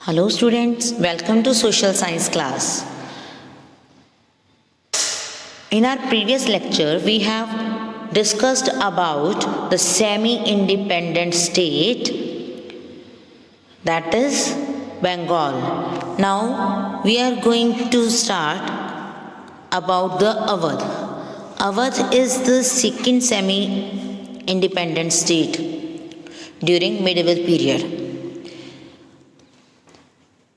Hello students, welcome to social science class. In our previous lecture, we have discussed about the semi-independent state, that is Bengal. Now we are going to start about the Awadh. Awadh is the second semi-independent state during medieval period.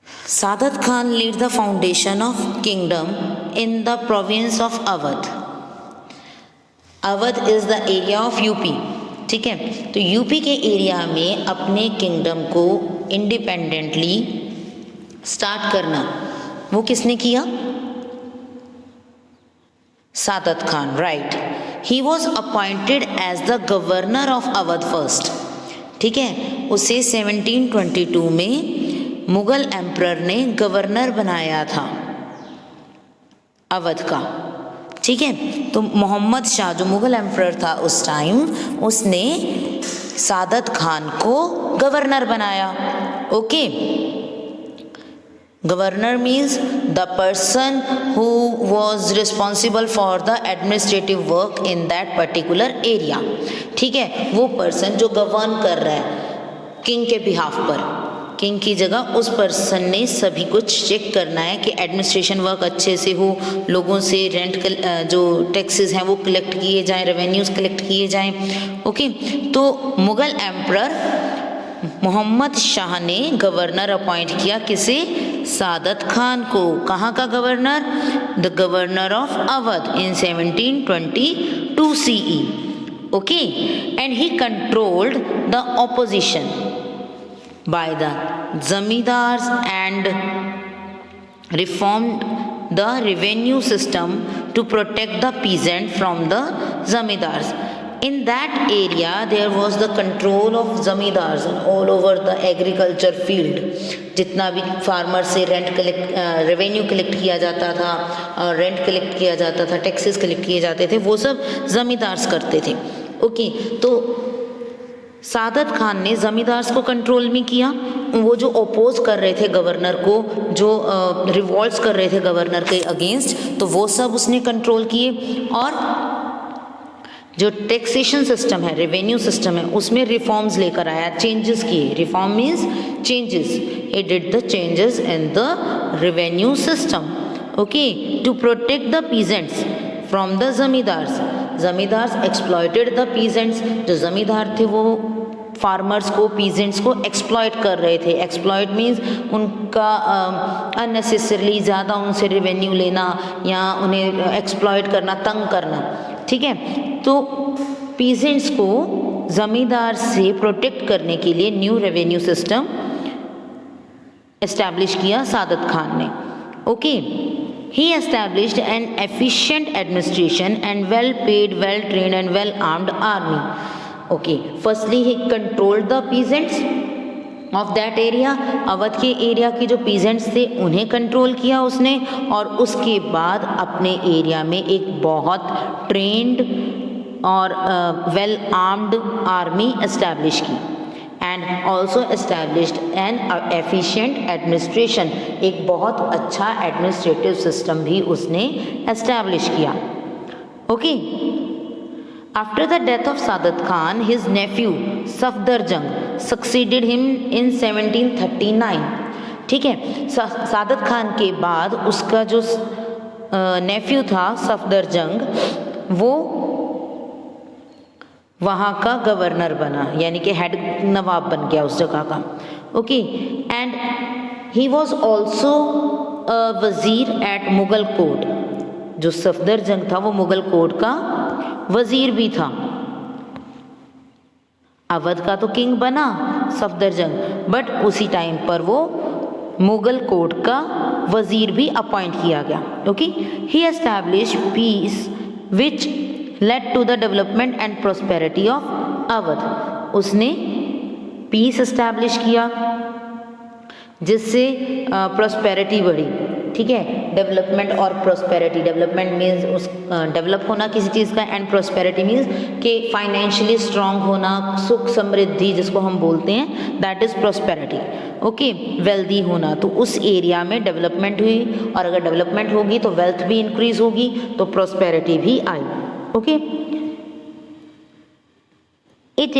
Saadat Khan laid the foundation of kingdom in the province of Awadh. Awadh is the area of UP. ठीक है, तो UP के area में अपने kingdom को independently start करना वो किसने किया? Saadat Khan, right. He was appointed as the governor of Awadh first. ठीक है, उसे 1722 में मुगल एम्परर ने गवर्नर बनाया था अवध का. ठीक है, तो मोहम्मद शाह जो मुगल एम्परर था उस टाइम, उसने सादत खान को गवर्नर बनाया. Okay, governor means the person who was responsible for the administrative work in that particular area. ठीक है, वो पर्सन जो गवर्न कर रहा है किंग के बिहाफ पर, किंग की जगह उस पर्सन ने सभी कुछ चेक करना है कि एडमिनिस्ट्रेशन वर्क अच्छे से हो, लोगों से रेंट जो टैक्सेस हैं वो कलेक्ट किए जाएं, रेवेन्यूज कलेक्ट किए जाएं. ओके, तो मुगल एम्परर मोहम्मद शाह ने गवर्नर अपॉइंट किया किसे? सादत खान को. कहाँ का governor? The governor of Awadh in 1722 CE. Okay, and he controlled the opposition by the zamindars and reformed the revenue system to protect the peasant from the zamindars. In that area there was the control of zamindars all over the agriculture field. जितना भी farmer से revenue collect किया जाता था, rent collect किया जाता था, taxes collect किए जाते थे, वो सब जमींदार्स करते थे. ओके, तो सादत खान ने जमींदार्स को कंट्रोल में किया. वो जो ओपोज कर रहे थे गवर्नर को, जो रिवॉल्ट्स कर रहे थे गवर्नर के अगेंस्ट, तो वो सब उसने कंट्रोल किए. और जो टैक्सेशन सिस्टम है, रेवेन्यू सिस्टम है, उसमें रिफॉर्म्स लेकर आया, चेंजेस किए. Reform means changes. He did the changes in the revenue system. Okay, to protect the peasants from the zamindars. Zamindars exploited the peasants. जो जमींदार थे वो फार्मर्स को, पीजेंट्स को एक्सप्लॉयट कर रहे थे. एक्सप्लॉयट मीन्स उनका अननेसेसरली ज़्यादा उनसे रेवेन्यू लेना या उन्हें एक्सप्लॉयट करना, तंग करना. ठीक है, तो पीजेंट्स को ज़मींदार से प्रोटेक्ट करने के लिए न्यू रेवेन्यू सिस्टम एस्टैब्लिश किया सादत खान ने. Okay, he established an efficient administration and well paid, well trained and well armed army. Okay, firstly he controlled the peasants of that area. Awadh के एरिया की जो peasants थे उन्हें कंट्रोल किया उसने, और उसके बाद अपने एरिया में एक बहुत ट्रेंड और वेल आर्म्ड आर्मी एस्टैब्लिश की. And also established an efficient administration. एक बहुत अच्छा एडमिनिस्ट्रेटिव सिस्टम भी उसने एस्टैब्लिश किया. Okay, after the death of Saadat Khan his nephew Safdarjung succeeded him in 1739. ठीक है, सादत खान के बाद उसका जो नेफ्यू था सफदरजंग, वो वहाँ का गवर्नर बना, यानी कि हेड नवाब बन गया उस जगह का. Okay, and he was also वज़ीर एट मुगल कोर्ट. जो सफदरजंग था वो मुगल कोर्ट का वज़ीर भी था. अवध का तो किंग बना सफदरजंग, बट उसी टाइम पर वो मुगल कोर्ट का वज़ीर भी अपॉइंट किया गया. Okay, he establish peace which led to the development and prosperity of Awadh. उसने पीस एस्टैब्लिश किया जिससे प्रॉस्पेरिटी बढ़ी. ठीक है। डेवलपमेंट और प्रोस्पेरिटी, डेवलपमेंट मीन्स उस डेवलप होना किसी चीज़ का, एंड प्रोस्पेरिटी मीन्स कि फाइनेंशियली स्ट्रांग होना, सुख समृद्धि जिसको हम बोलते हैं, that is prosperity. Okay, wealthy होना, तो उस एरिया में डेवलपमेंट हुई, और अगर डेवलपमेंट होगी तो वेल्थ भी इंक्रीज होगी, तो प्रोस्पेरिटी भी आई। Okay, it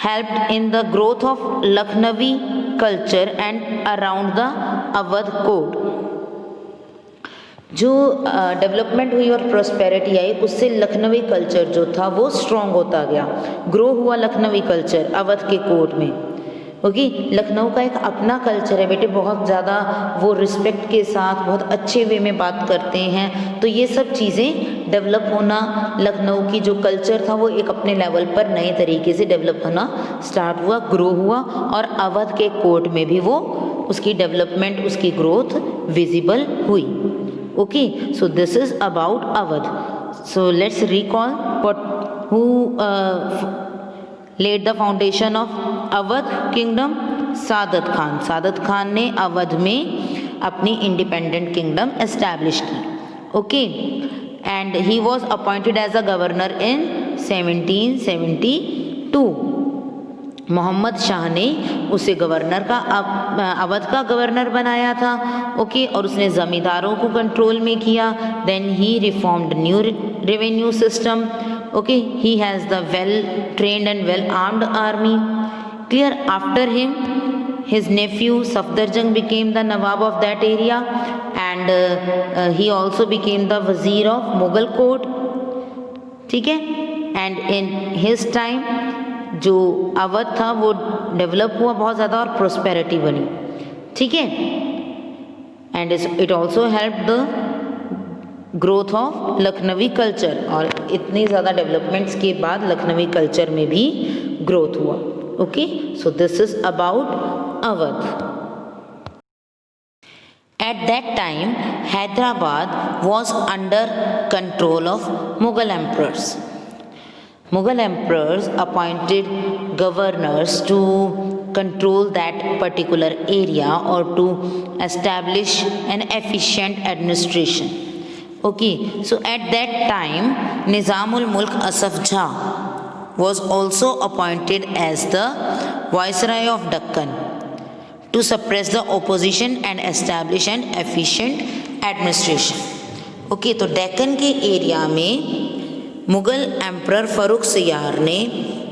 helped in the growth of Lucknowi culture and around the Awadh court. जो डेवलपमेंट हुई और प्रोस्पेरिटी आई, उससे लखनवी कल्चर जो था वो स्ट्रॉन्ग होता गया, ग्रो हुआ लखनवी कल्चर अवध के कोर्ट में। ओके, लखनऊ का एक अपना कल्चर है बेटे, बहुत ज़्यादा वो रिस्पेक्ट के साथ बहुत अच्छे वे में बात करते हैं, तो ये सब चीज़ें डेवलप होना, लखनऊ की जो कल्चर था वो एक अपने लेवल पर नए तरीके से डेवलप होना स्टार्ट हुआ, ग्रो हुआ, और अवध के कोर्ट में भी वो उसकी डेवलपमेंट, उसकी ग्रोथ विजिबल हुई। Okay, so this is about Awadh. So let's recall what who laid the foundation of Awadh kingdom, Saadat Khan. Saadat Khan ने अवध में अपनी इंडिपेंडेंट किंगडम एस्टैब्लिश की। Okay, and he was appointed as a governor in 1772। Mohammad Shah ने उसे गवर्नर का, अवध का गवर्नर बनाया था। ओके, और उसने ज़मींदारों को कंट्रोल में किया। Then he reformed new revenue system. Okay, he has the well-trained and well-armed army. Clear. After him, his nephew Safdarjung became the Nawab of that area, and he also became the Wazir of Mughal court. ठीक है, and in his time जो अवध था वो develop हुआ बहुत ज़्यादा और prosperity बनी। ठीक है, and it also helped the growth of Lakhnavi culture, और इतनी ज़्यादा डेवलपमेंट्स के बाद लखनवी कल्चर में भी ग्रोथ हुआ। Okay, so this is about Awadh. At that time Hyderabad was under control of Mughal emperors. Mughal emperors appointed governors to control that particular area or to establish an efficient administration. Okay, so at that time Nizamul Mulk Asaf Jha was also appointed as the Viceroy of Deccan to suppress the opposition and establish an efficient administration. Okay, तो डेक्कन के area में Mughal emperor Farrukh सियार ने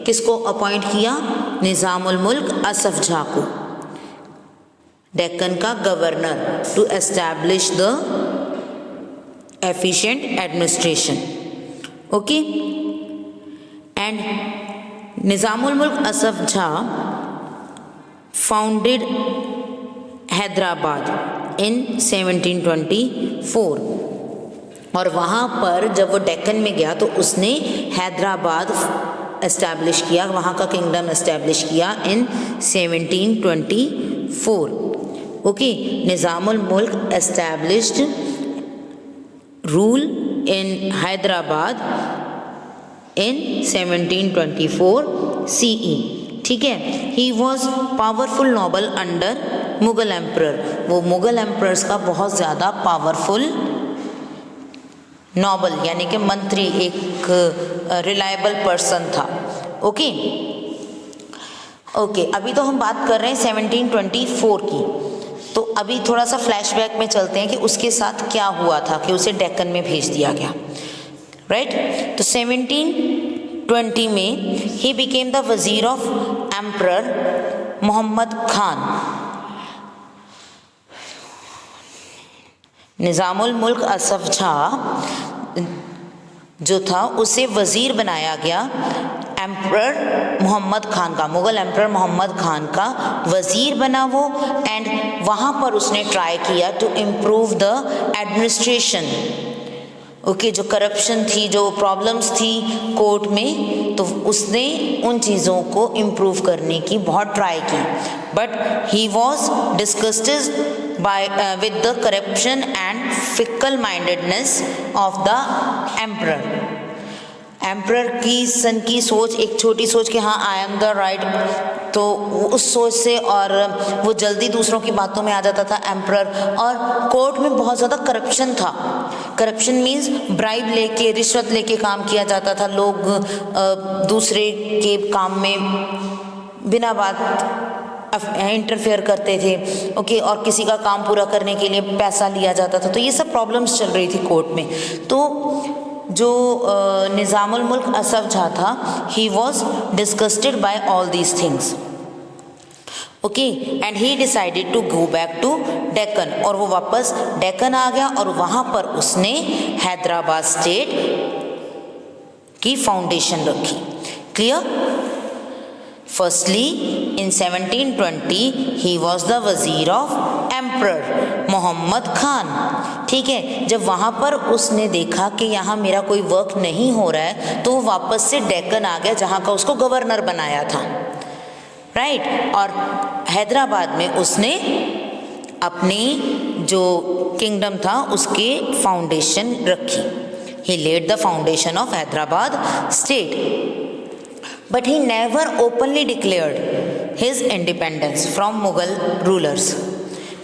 किसको appoint किया? निज़ामुल मुल्क असफ झा को, डेक्कन का governor, to establish the efficient administration. Okay, and Nizamul Mulk Asaf Jha founded Hyderabad in 1724, और वहाँ पर जब वो डेक्कन में गया तो उसने हैदराबाद एस्टैब्लिश किया, वहाँ का किंगडम एस्टैब्लिश किया इन 1724. ओके, निज़ामुल मुल्क established rule in Hyderabad in 1724 CE. ठीक है, he was powerful noble under Mughal emperor. वो मुगल emperors का बहुत ज़्यादा पावरफुल नॉबल यानी कि मंत्री, एक रिलायबल पर्सन था। ओके, अभी तो हम बात कर रहे हैं 1724 की, तो अभी थोड़ा सा फ्लैशबैक में चलते हैं कि उसके साथ क्या हुआ था कि उसे डेक्कन में भेज दिया गया। राइट, तो 1720 में ही बिकेम द वजीर ऑफ एम्परर मोहम्मद खान। निज़ामुल मुल्क असफ झा जो था उसे वजीर बनाया गया एम्परर मोहम्मद खान का, मुगल एम्परर मोहम्मद खान का वजीर बना वो, एंड वहाँ पर उसने ट्राई किया to improve the administration. Okay, जो करप्शन थी, जो प्रॉब्लम्स थी कोर्ट में, तो उसने उन चीज़ों को इम्प्रूव करने की बहुत ट्राई की, but he was disgusted by with the corruption and fickle mindedness of the emperor. Emperor की सन की सोच, एक छोटी सोच कि हाँ आई एम द राइट, तो उस सोच से और वो जल्दी दूसरों की बातों में आ जाता था एम्परर। और कोर्ट में बहुत ज़्यादा करप्शन था। करप्शन मीन्स ब्राइब लेके, रिश्वत लेके काम किया जाता था। लोग दूसरे के काम में बिना बात इंटरफेयर करते थे, ओके, और किसी का काम पूरा करने के लिए पैसा लिया जाता था। तो ये सब प्रॉब्लम्स चल रही थी कोर्ट में। तो जो निज़ामुल मुल्क असफ झा था, he was disgusted by all these things, okay, and he decided to go back to Deccan, और वो वापस डेक्कन आ गया और वहाँ पर उसने हैदराबाद स्टेट की फाउंडेशन रखी। Clear? Firstly, in 1720, he was the वज़ीर ऑफ एम्परर मोहम्मद खान। ठीक है, जब वहाँ पर उसने देखा कि यहाँ मेरा कोई वर्क नहीं हो रहा है, तो वो वापस से डेक्कन आ गया, जहाँ का उसको गवर्नर बनाया था, राइट। और हैदराबाद में उसने अपनी जो किंगडम था उसके फाउंडेशन रखी। He laid the foundation of Hyderabad state. But he never openly declared his independence from Mughal rulers,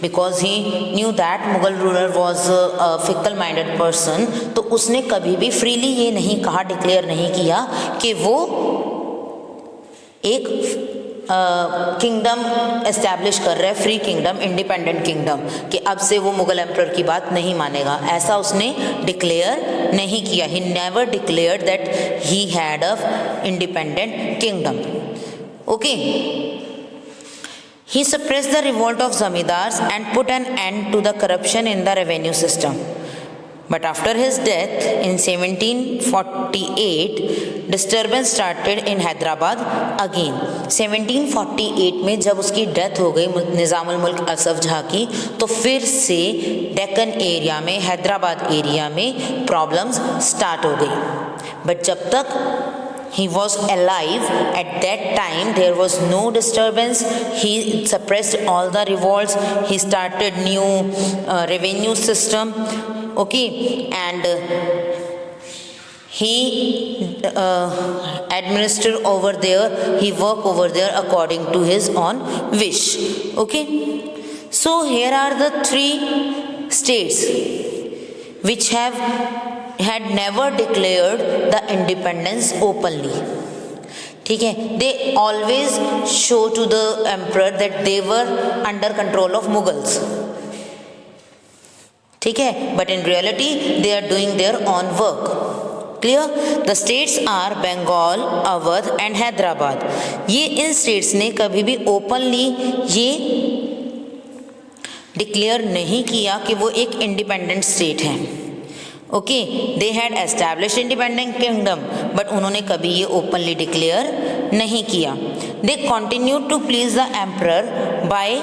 because he knew that Mughal ruler was a fickle-minded person. तो उसने कभी भी freely ये नहीं कहा, डिक्लेयर नहीं किया कि वो एक किंगडम एस्टैब्लिश कर रहा है, फ्री किंगडम, इंडिपेंडेंट किंगडम, कि अब से वो मुगल एम्परर की बात नहीं मानेगा। ऐसा उसने डिक्लेयर नहीं किया। He never declared that he had a independent kingdom, okay. He suppressed the revolt of zamindars and put an end to the corruption in the revenue system. But after his death in 1748, disturbance started in Hyderabad again. 1748 में जब उसकी death हो गई निज़ामुल मुल्क असफ झा की, तो फिर से डेक्कन एरिया में, हैदराबाद एरिया में प्रॉब्लम्स स्टार्ट हो गई। बट जब तक he was alive, at that time there was no disturbance. He suppressed all the revolts. He started new revenue system, okay, and he administered over there, he worked over there according to his own wish, okay. So here are the 3 states which had never declared the independence openly. ठीक है, they always show to the emperor that they were under control of Mughals. ठीक है, but in reality they are doing their own work. Clear? The states are Bengal, Awadh and Hyderabad. ये इन states ने कभी भी openly ये declare नहीं किया कि वो एक इंडिपेंडेंट स्टेट है, okay. They had establish independent kingdom, but उन्होंने कभी ये ओपनली डिक्लेयर नहीं किया। They continue to please the emperor by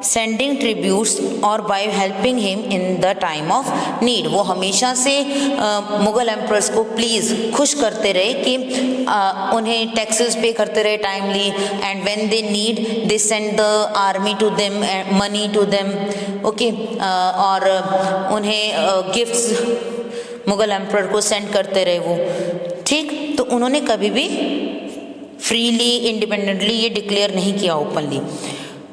sending tributes और by helping him in the time of need. वो हमेशा से मुग़ल एम्परर्स को प्लीज़ खुश करते रहे कि उन्हें टैक्सेस पे करते रहे timely, and when they need they send the army to them, money to them, okay, और उन्हें गिफ्ट्स मुग़ल एम्परर को सेंड करते रहे वो, ठीक। तो उन्होंने कभी भी फ्रीली इंडिपेंडेंटली ये डिक्लेयर नहीं किया openly.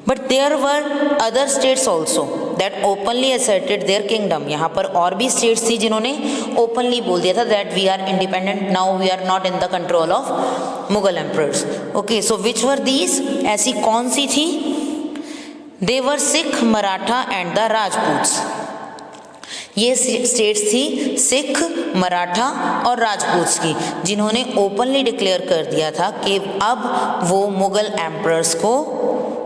But there were other states also that openly asserted their kingdom. यहाँ पर और भी स्टेट्स थी जिन्होंने ओपनली बोल दिया था that we are independent, now we are not in the control of Mughal emperors, okay. So which were these? ऐसी कौन सी थी? They were Sikh, Maratha and the Rajputs. ये स्टेट्स थी सिख, मराठा और राजपूत्स की, जिन्होंने ओपनली डिक्लेयर कर दिया था कि अब वो मुगल एम्परर्स को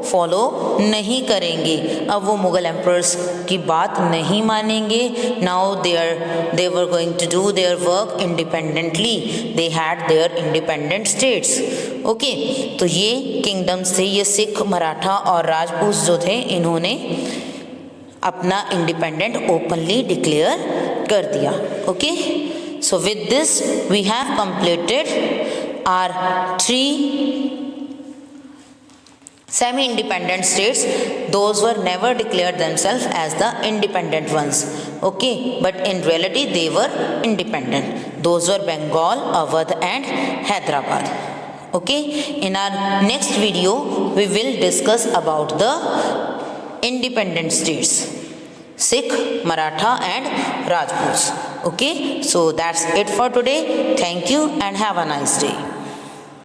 फॉलो नहीं करेंगे, अब वो मुगल एम्परर्स की बात नहीं मानेंगे। Now they were going to do their work independently, they had their independent states, okay. तो ये किंगडम्स थे, ये सिख, मराठा और राजपूत जो थे, इन्होंने अपना इंडिपेंडेंट ओपनली डिक्लेयर कर दिया, okay. So with this we have completed our 3 semi-independent states. Those were never declared themselves as the independent ones, okay, but in reality they were independent. Those were Bengal, Awadh and Hyderabad. Okay, in our next video we will discuss about the independent states, Sikh, Maratha and Rajputs. Okay, so that's it for today. Thank you and have a nice day.